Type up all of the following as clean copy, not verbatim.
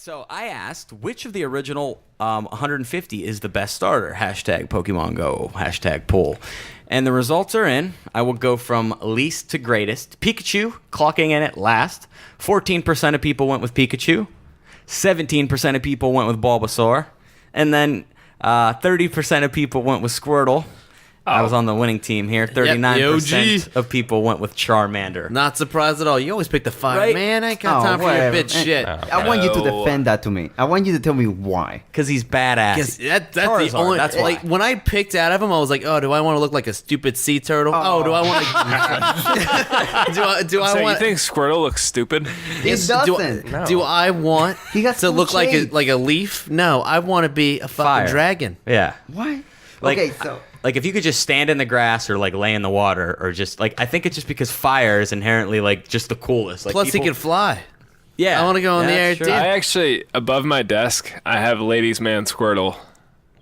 So I asked which of the original 150 is the best starter. Hashtag Pokemon Go. Hashtag poll. And the results are in. I will go from least to greatest. Pikachu clocking in at last. 14% of people went with Pikachu. 17% of people went with Bulbasaur. And then 30% of people went with Squirtle. I was on the winning team here. 39% of people went with Charmander. Not surprised at all. You always pick the fire. Right? Man, I ain't got time for your bitch shit. I want you to defend that to me. I want you to tell me why. Because he's badass. That's the Charizard, only. that's why. Like when I picked out of him, I was like, "Oh, do I want to look like a stupid sea turtle? Oh, do I want to? do I So want? you think Squirtle looks stupid? It doesn't. Do I want He got to full look shape. like a leaf? No, I want to be a fucking Fire. dragon. Yeah. Why? Like, Okay, so like if you could just stand in the grass or like lay in the water or just like I think it's just because fire is inherently like just the coolest. Like Plus, people, he can fly. yeah. I wanna go in the air, that's true. dude. I actually, above my desk, I have Ladies Man Squirtle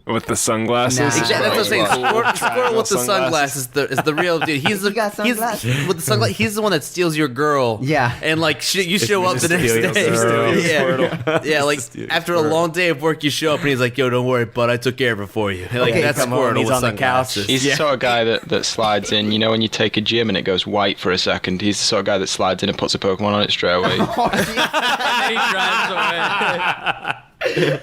with the sunglasses. Nah. Exactly, that's what I'm saying. Squirtle Triangle with the sunglasses is the real dude. He's the He got sunglasses. with the sunglasses. He's the one that steals your girl. Yeah. and like you show up the next steal your day. girl. Yeah, like after a long day of work, you show up and he's like, "Yo, don't worry, bud. I took care of it for you." Like Okay, that's come on, Squirtle he's with on the sunglasses. couch. He's the sort of guy that slides in, you know, when you take a gym and it goes white for a second. He's the sort of guy that slides in and puts a Pokemon on it straight away. He drives away.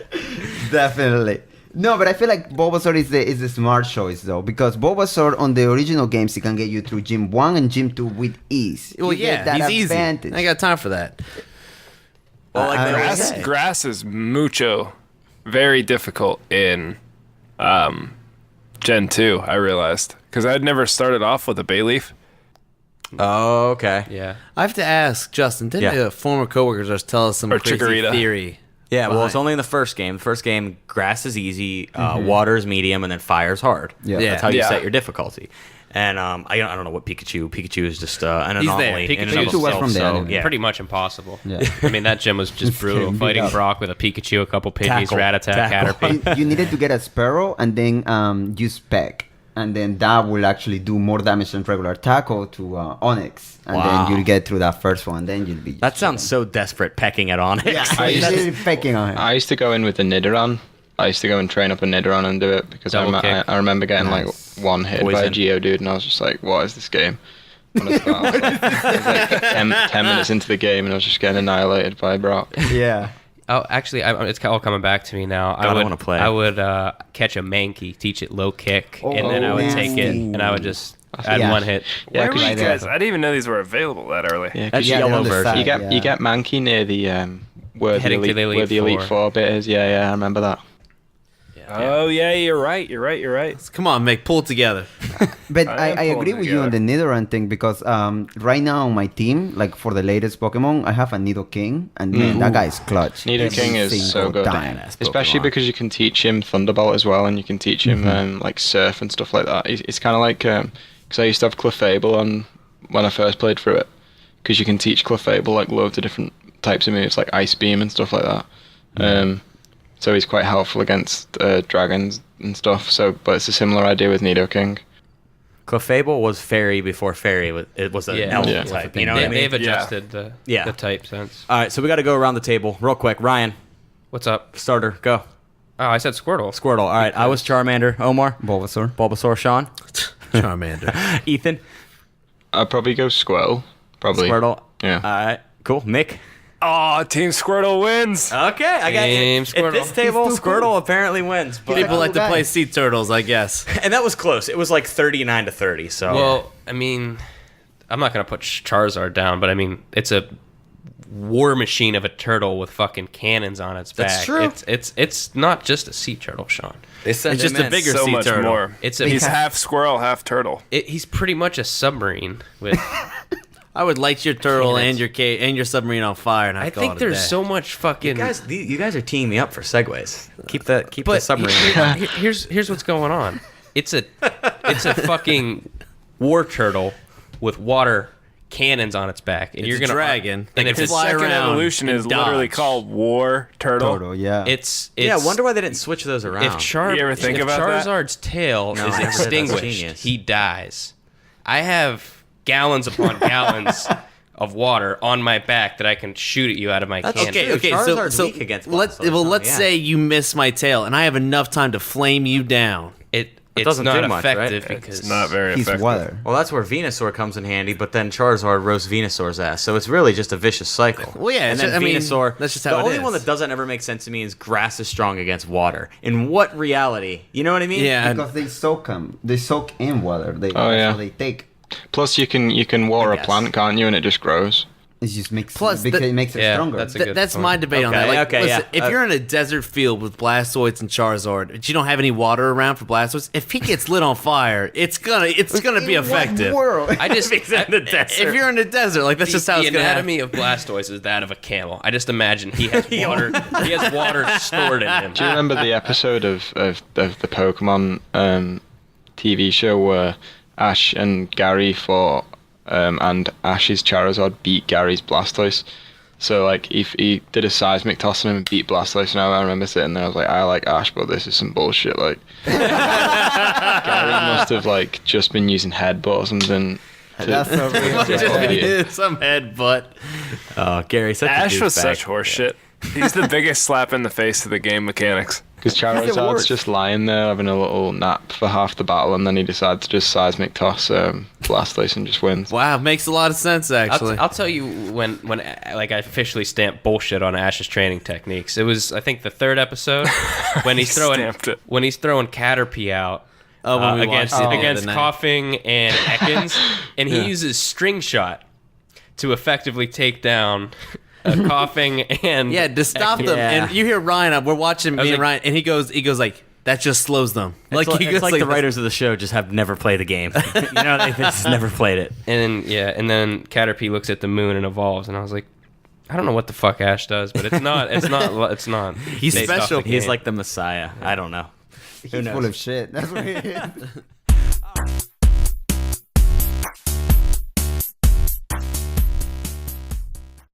definitely. No, but I feel like Bulbasaur is the smart choice though, because Bulbasaur on the original games he can get you through Gym 1 and Gym 2 with ease. Well, You get yeah, that he's advantage. easy. I ain't got time for that. Well, like they always Grass, say. grass is mucho, very difficult in Gen 2, I realized. Because I'd never started off with a Bayleaf. Oh, okay. Yeah. I have to ask Justin. Didn't Yeah. the former coworkers just tell us some Or crazy Chikorita. theory? Yeah, well, it's behind- only in the first game. The first game, grass is easy, water is medium, and then fire is hard. Yeah. That's how you Yeah. set your difficulty. And I don't know what Pikachu is just an He's there. anomaly in and Pikachu of was itself. from the So, anime. yeah. Pretty much impossible. Yeah. I mean, that gym was just brutal. Beat Fighting up. Brock with a Pikachu, a couple Pidgeys, Tackle. Rattata, Tackle. Caterpie. you needed to get a Sparrow and then use Peck. And then that will actually do more damage than regular tackle to Onyx. And Wow. then you'll get through that first one. Then you'll be... That sounds so desperate, pecking at Onyx. Yeah, he's literally pecking on him. I used to go in with the Nidoran. I used to go and train up a Nidoran and do it because Double kick. I remember getting Nice. like one hit by a Poison. Geodude and I was just like, what is this game? When I started, I was like, it was like 10 minutes into the game and I was just getting annihilated by Brock. Yeah. Oh, actually, it's all coming back to me now. God, I wanna play. I would catch a Mankey, teach it low kick, and then I would take it, and I would just add Yeah. one hit. Yeah, Where 'cause were you right there. guys? I didn't even know these were available that early. Yeah, 'cause That's you, Yeah, yellow they're on the version. side, you get yeah. you get Mankey near the where Heading to the where the Elite Elite Four bit is. Yeah, I remember that. Oh, yeah, you're right. You're right. Come on, Mick, pull it together. But I am I agree pulling with you on the Nidoran thing because right now on my team, like for the latest Pokemon, I have a Nidoking and man, that guy's clutch. Nidoking Every is so single good. time. Badass Especially Pokemon. because you can teach him Thunderbolt as well, and you can teach him like Surf and stuff like that. It's kind of like because I used to have Clefable on when I first played through it, because you can teach Clefable like loads of different types of moves, like Ice Beam and stuff like that. So he's quite helpful against dragons and stuff. So, but it's a similar idea with Nidoking. Clefable was fairy before fairy. It was an Yeah. elf Yeah. type. You know what I mean? They've adjusted the type since. All right, so we got to go around the table real quick. Ryan, What's up? starter, go. Oh, I said Squirtle. Squirtle. All right, I was Charmander. Omar, Bulbasaur. Bulbasaur. Sean, Charmander. Ethan, I'd probably go Squirtle. Probably. Squirtle. Yeah. All right, cool. Mick. Oh, Team Squirtle wins. Okay, I got Team it. At Squirtle. this table, He's too Squirtle cool. apparently wins. But, People like to guy. play sea turtles, I guess. and that was close. It was like 39-30. So Well, I mean, I'm not gonna put Charizard down, but I mean, it's a war machine of a turtle with fucking cannons on its back. That's true. It's not just a sea turtle, Sean. they said It's just a bigger So sea much turtle. more. It's a He's half squirrel, half turtle. he's pretty much a submarine with. I would light your turtle Cannons. and your submarine on fire, and I call think it a there's day. so much fucking. You guys are teeing me up for segues. Keep the but submarine. here's what's going on. It's a fucking war turtle with water cannons on its back, and It's you're a gonna dragon. and It if can it's fly Second around evolution and is literally dodge. called War Turtle. Total, yeah. it's Yeah, I wonder why they didn't switch those around. If You ever think if about that? Charizard's tail No, is I never did. That's extinguished, genius. he dies. I have gallons upon gallons of water on my back that I can shoot at you out of my cannon. Okay. Charizard's So weak against let's Blastoise, let's yeah. say you miss my tail, and I have enough time to flame you down. It's doesn't not do much, right? effective because It's not very He's effective. water. Well, that's where Venusaur comes in handy, but then Charizard roasts Venusaur's ass, so it's really just a vicious cycle. Well, yeah, and it's then ju- I mean, Venusaur. that's just the how it only is. one that doesn't ever make sense to me is grass is strong against water. In what reality? You know what I mean? Yeah. Because they soak them. They soak in water. They, Oh, yeah. So they take. Plus, you can water a guess. plant, can't you? And it just grows. It just makes. Plus, because it makes it yeah, stronger. that's a good That's point. my debate on that. Okay, Like, okay, listen, yeah. if you're in a desert field with Blastoise and Charizard, but you don't have any water around for Blastoise, if he gets lit on fire, it's gonna be In what effective. world? I just He's in the desert. If you're in the desert, like that's just how the it's gonna happen. anatomy of Blastoise is that of a camel. I just imagine he has water. He has water stored in him. Do you remember the episode of the Pokemon TV show where Ash and Gary fought, and Ash's Charizard beat Gary's Blastoise? So like he did a seismic toss on him and beat Blastoise, and I remember sitting there, I was like, I like Ash, but this is some bullshit. Like Gary must have like just been using headbutt or something. That's so real. Just some headbutt. Oh, Gary, such Ash a was douchebag. such horseshit. He's the biggest slap in the face to the game mechanics. Because Charizard's worst. just lying there having a little nap for half the battle, and then he decides to just seismic toss Blastoise and just wins. Wow, makes a lot of sense actually. I'll tell you when like I officially stamped bullshit on Ash's training techniques. It was I think the third episode when he's throwing Stamped it. Caterpie out when we against watched it the against other night. Coughing and Ekans, and he uses String Shot to effectively take down Coughing and Yeah, to stop them. Yeah. And you hear Ryan, we're watching me was and like- Ryan, and he goes like, that just slows them. It's like the writers of the show just have never played the game. You know, they just never played it. And then Caterpie looks at the moon and evolves, and I was like, I don't know what the fuck Ash does, but it's not. He's based off special. the He's game. like the Messiah. I don't know. He's full of shit. That's what he is.